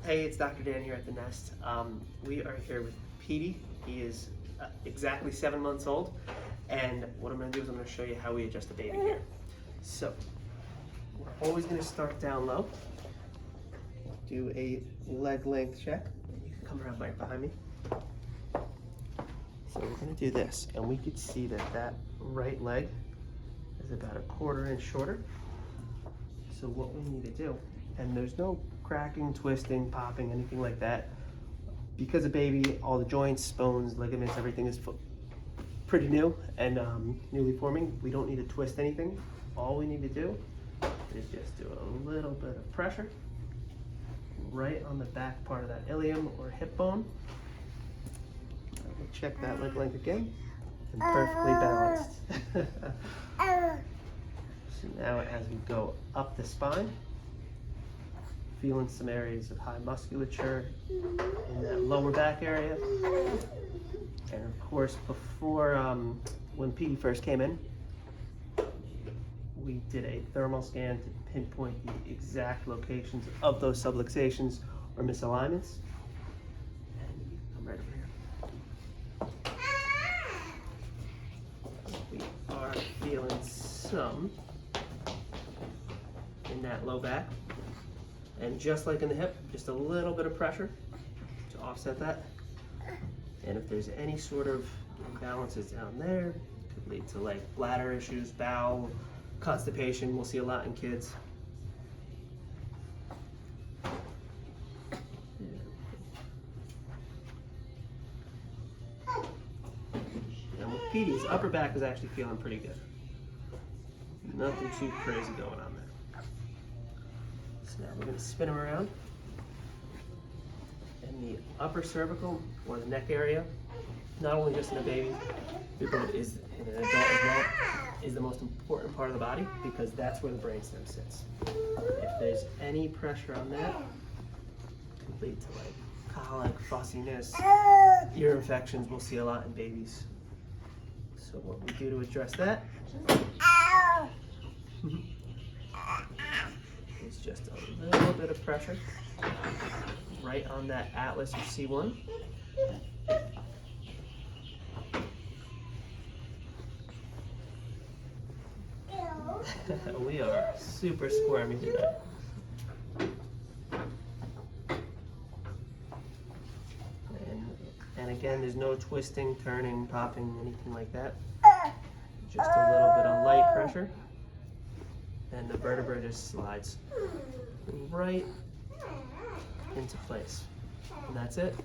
Hey, it's Dr. Dan here at the Nest. We are here with Petey. He is exactly 7 months old, and what I'm going to do is I'm going to show you how we adjust the baby here. So, we're always going to start down low. Do a leg length check. You can come around right behind me. So we're going to do this, and we can see that that right leg is about 1/4 inch shorter. So what we need to do, and there's no cracking, twisting, popping, anything like that. Because a baby, all the joints, bones, ligaments, everything is pretty new and newly forming. We don't need to twist anything. All we need to do is just do a little bit of pressure right on the back part of that ilium or hip bone. We'll check that leg length again, and perfectly balanced. So now as we go up the spine, feeling some areas of high musculature in that lower back area. And of course, before, when Petey first came in, we did a thermal scan to pinpoint the exact locations of those subluxations or misalignments. And you can come right over here. We are feeling some in that low back. And just like in the hip, just a little bit of pressure to offset that. And if there's any sort of imbalances down there, it could lead to like bladder issues, bowel, constipation. We'll see a lot in kids. And with Petey's upper back is actually feeling pretty good. Nothing too crazy going on there. So now we're going to spin him around. And the upper cervical or the neck area, not only just in a baby, but is in an adult as well, is the most important part of the body because that's where the brainstem sits. If there's any pressure on that, it could lead to like colic, fussiness, ear infections. We'll see a lot in babies. So what we do to address that is just a little bit of pressure right on that atlas or C1. We are super squirmy today. And again, there's no twisting, turning, popping, anything like that. Just a little bit of light pressure. And the vertebra just slides right into place. And that's it.